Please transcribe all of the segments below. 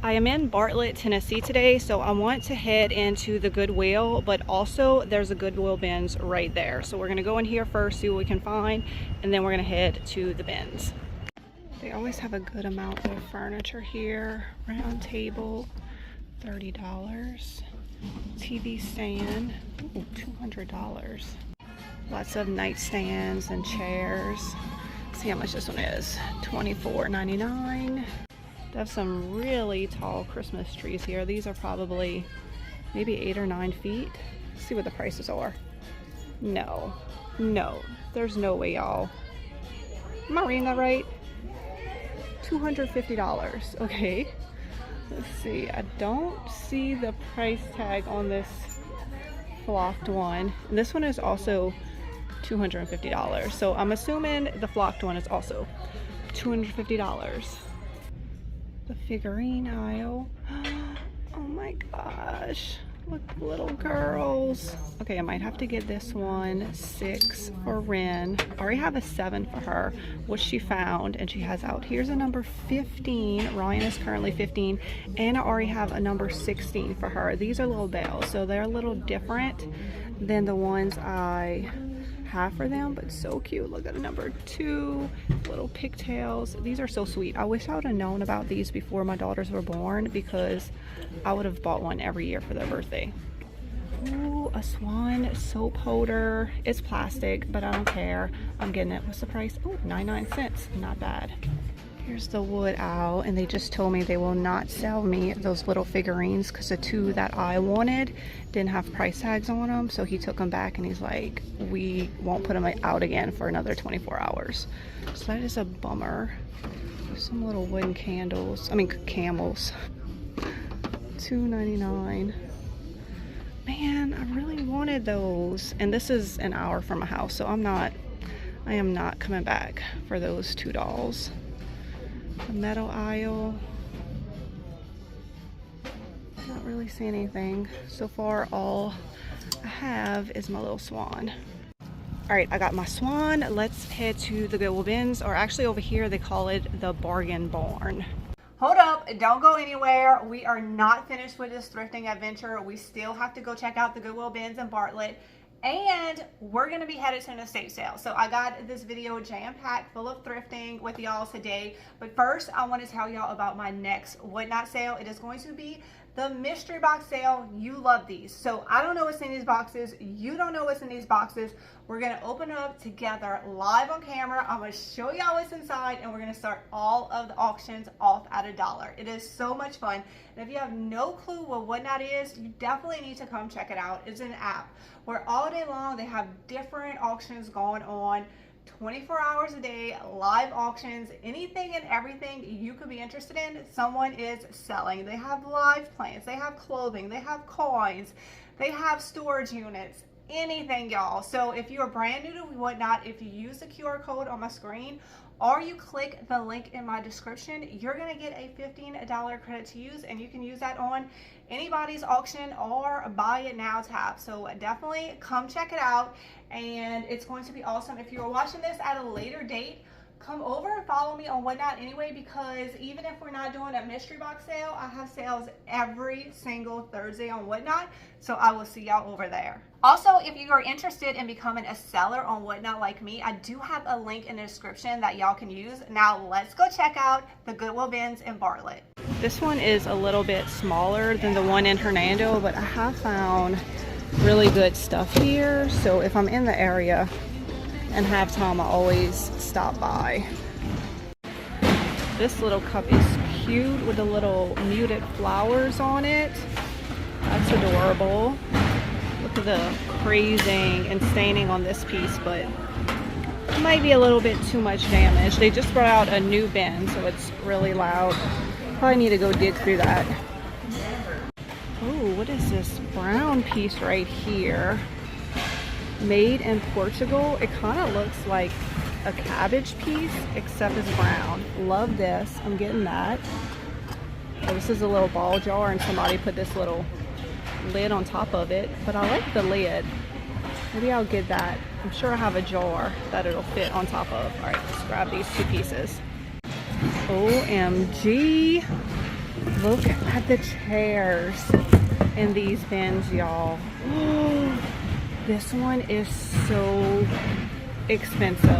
I am in Bartlett, Tennessee today, so I want to head into the Goodwill, but also there's a Goodwill Bins right there. So we're gonna go in here first, see what we can find, and then we're gonna head to the bins. They always have a good amount of furniture here. Round table, $30. TV stand, ooh, $200. Lots of nightstands and chairs. See how much this one is, $24.99. They have some really tall Christmas trees here. These are probably maybe 8 or 9 feet. Let's see what the prices are. No, there's no way, y'all. Am I reading that right? $250, okay. Let's see, I don't see the price tag on this flocked one. And this one is also $250. So I'm assuming the flocked one is also $250. The figurine aisle. Oh my gosh, look, little girls. Okay, I might have to get this one. 6 for Ren. I already have a 7 for her, which she found and she has out. Here's a number 15. Ryan is currently 15, and I already have a number 16 for her. These are little bells, so they're a little different than the ones I have for them, but so cute. Look at the number 2, little pigtails. These are so sweet. I wish I would have known about these before my daughters were born, because I would have bought one every year for their birthday. Ooh, a swan soap holder. It's plastic, but I don't care. I'm getting it. What's the price? Oh, 99 cents. Not bad. Here's the wood owl, and they just told me they will not sell me those little figurines because the 2 that I wanted didn't have price tags on them, so he took them back and he's like, we won't put them out again for another 24 hours. So that is a bummer. There's some little wooden candles, I mean camels. $2.99. Man, I really wanted those. And this is an hour from my house, so I am not coming back for those 2 dolls. The metal aisle. Not really seeing anything. So far, all I have is my little swan. All right, I got my swan. Let's head to the Goodwill Bins, or actually over here they call it the bargain barn. Hold up, don't go anywhere. We are not finished with this thrifting adventure. We still have to go check out the Goodwill Bins in Bartlett, and we're gonna be headed to an estate sale. So I got this video jam-packed full of thrifting with y'all today, but first I want to tell y'all about my next Would Not sale. It is going to be the mystery box sale. You love these. So I don't know what's in these boxes. You don't know what's in these boxes. We're going to open up together live on camera. I'm going to show y'all what's inside, and we're going to start all of the auctions off at $1. It is so much fun. And if you have no clue what Would Not is, you definitely need to come check it out. It's an app where all day long they have different auctions going on. 24 hours a day, live auctions, anything and everything you could be interested in, someone is selling. They have live plants, they have clothing, they have coins, they have storage units, anything, y'all. So if you're brand new to Would Not, if you use the QR code on my screen or you click the link in my description, you're gonna get a $15 credit to use, and you can use that on anybody's auction or buy it now tab. So definitely come check it out, and it's going to be awesome. If you're watching this at a later date, come over and follow me on Would Not anyway, because even if we're not doing a mystery box sale, I have sales every single Thursday on Would Not, so I will see y'all over there. Also, if you are interested in becoming a seller on Would Not like me, I do have a link in the description that y'all can use. Now let's go check out the Goodwill Bins in Bartlett. This one is a little bit smaller than the one in Hernando, but I have found really good stuff here. So if I'm in the area and have time, I always stop by. This little cup is cute with the little muted flowers on it. That's adorable. Look at the crazing and staining on this piece, but it might be a little bit too much damage. They just brought out a new bin, so it's really loud. Probably need to go dig through that. Oh, what is this brown piece right here? Made in Portugal. It kind of looks like a cabbage piece, except it's brown. Love this. I'm getting that. Oh, this is a little ball jar, and somebody put this little lid on top of it, but I like the lid. Maybe I'll get that. I'm sure I have a jar that it'll fit on top of. All right, let's grab these 2 pieces. OMG. Look at the chairs in these bins, y'all. This one is so expensive.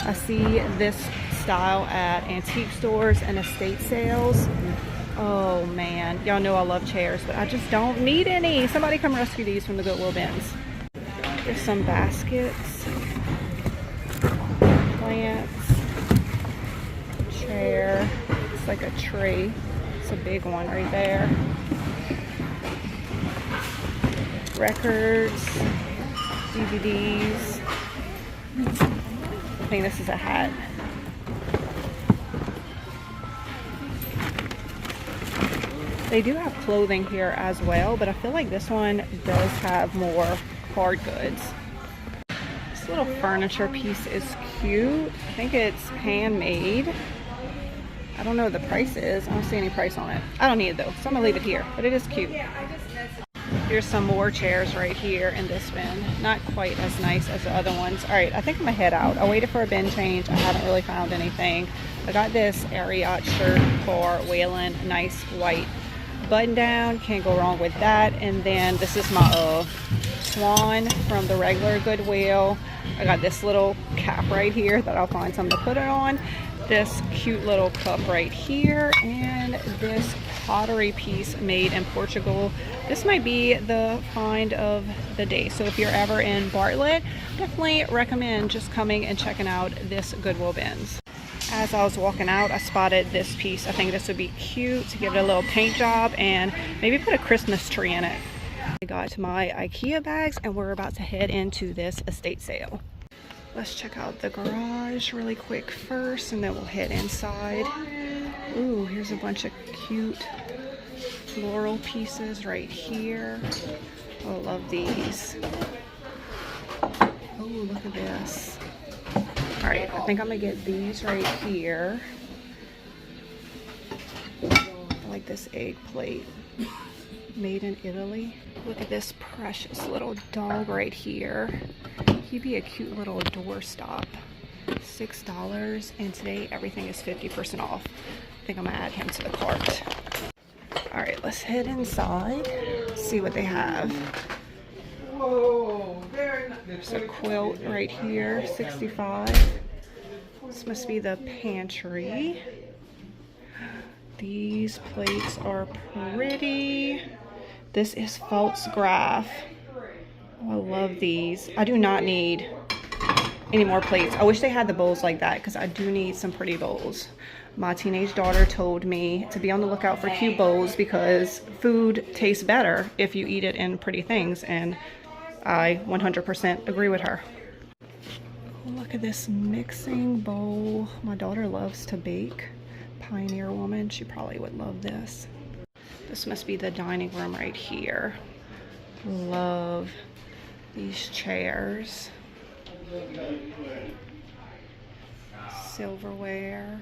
I see this style at antique stores and estate sales. Oh man, y'all know I love chairs, but I just don't need any. Somebody come rescue these from the Goodwill bins. There's some baskets, plants, chair. It's like a tree. It's a big one right there. Records, DVDs. I think this is a hat. They do have clothing here as well, but I feel like this one does have more hard goods. This little furniture piece is cute. I think it's handmade. I don't know what the price is. I don't see any price on it. I don't need it though, so I'm gonna leave it here, but it is cute. Here's some more chairs right here in this bin. Not quite as nice as the other ones. All right, I think I'm gonna head out. I waited for a bin change. I haven't really found anything. I got this Ariat shirt for Waylon, nice white button down, can't go wrong with that. And then this is my swan from the regular Goodwill. I got this little cap right here that I'll find something to put it on. This cute little cup right here, and this pottery piece made in Portugal. This might be the find of the day, so if you're ever in Bartlett, definitely recommend just coming and checking out this Goodwill bins. As I was walking out, I spotted this piece. I think this would be cute to give it a little paint job and maybe put a Christmas tree in it. I got my IKEA bags and we're about to head into this estate sale. Let's check out the garage really quick first and then we'll head inside. Ooh, here's a bunch of cute floral pieces right here. Oh, I love these. Oh, look at this. All right, I think I'm gonna get these right here. I like this egg plate, made in Italy. Look at this precious little dog right here. He'd be a cute little doorstop. $6, and today everything is 50% off. I think I'm gonna add him to the cart. All right, let's head inside, see what they have. Whoa, there's a quilt right here, $65. This must be the pantry. These plates are pretty. This is false graph. Oh, I love these. I do not need any more plates. I wish they had the bowls like that because I do need some pretty bowls. My teenage daughter told me to be on the lookout for cute bowls because food tastes better if you eat it in pretty things, and I 100% agree with her. Look at this mixing bowl. My daughter loves to bake. Pioneer woman, she probably would love this. This must be the dining room right here. Love these chairs. Silverware.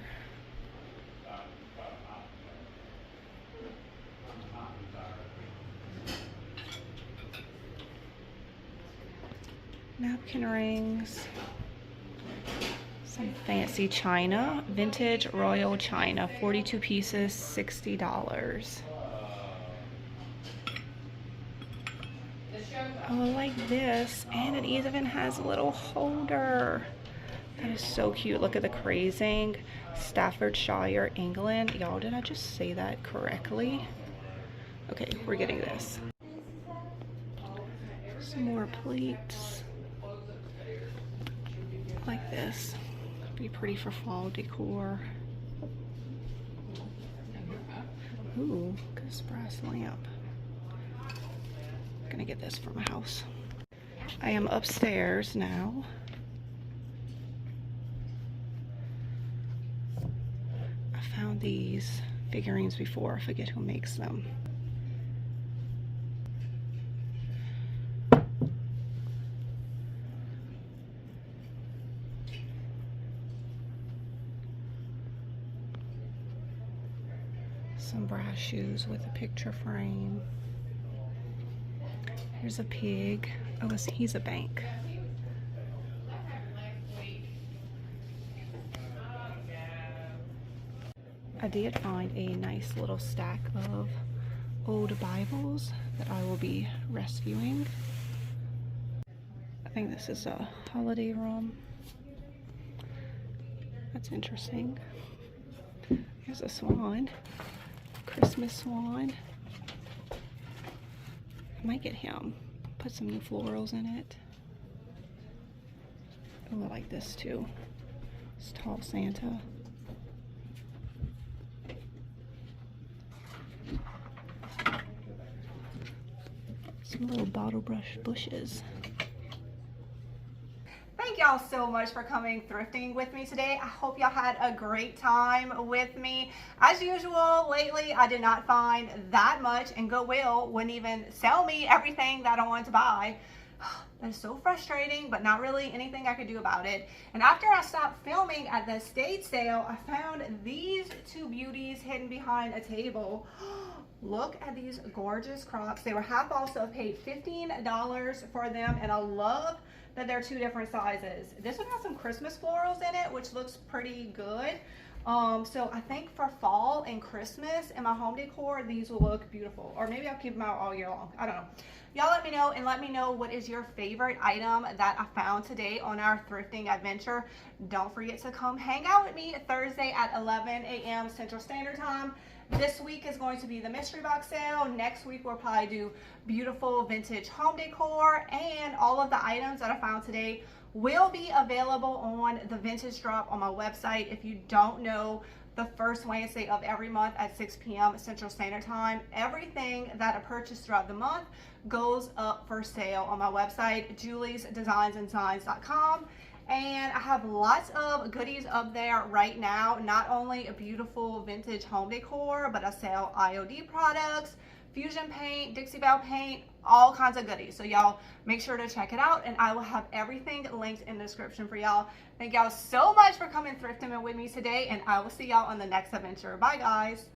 Napkin rings. Some fancy china, vintage royal china, 42 pieces, $60. Oh, I like this, and it even has a little holder. That is so cute. Look at the crazing. Staffordshire, England. Y'all, did I just say that correctly? Okay, we're getting this. Some more plates. Like this. Be pretty for fall decor. Ooh, this brass lamp. Gonna get this for my house. I am upstairs now. I found these figurines before. I forget who makes them. Some brass shoes with a picture frame. Here's a pig. Oh, he's a bank. I did find a nice little stack of old Bibles that I will be rescuing. I think this is a holiday room. That's interesting. Here's a swan, Christmas swan. I might get him, put some new florals in it. Oh, I like this too. It's tall Santa. Some little bottle brush bushes. Thank y'all so much for coming thrifting with me today. I hope y'all had a great time with me. As usual, lately I did not find that much, and Goodwill wouldn't even sell me everything that I wanted to buy. That is so frustrating, but not really anything I could do about it. And after I stopped filming at the estate sale, I found these two beauties hidden behind a table. Look at these gorgeous crops. They were half off, so I paid $15 for them, and I love that they're two different sizes. This one has some Christmas florals in it, which looks pretty good. So I think for fall and Christmas in my home decor, these will look beautiful. Or maybe I'll keep them out all year long. I don't know. Y'all let me know, and let me know what is your favorite item that I found today on our thrifting adventure. Don't forget to come hang out with me Thursday at 11 a.m. Central Standard Time. This week is going to be the mystery box sale. Next week we'll probably do beautiful vintage home decor, and all of the items that I found today will be available on the vintage drop on my website. If you don't know, the first Wednesday of every month at 6 p.m. Central Standard Time, everything that I purchase throughout the month goes up for sale on my website, juliesdesignsandsigns.com. And I have lots of goodies up there right now. Not only a beautiful vintage home decor, but I sell IOD products, fusion paint, Dixie Belle paint, all kinds of goodies. So y'all make sure to check it out, and I will have everything linked in the description for y'all. Thank y'all so much for coming thrifting with me today, and I will see y'all on the next adventure. Bye guys.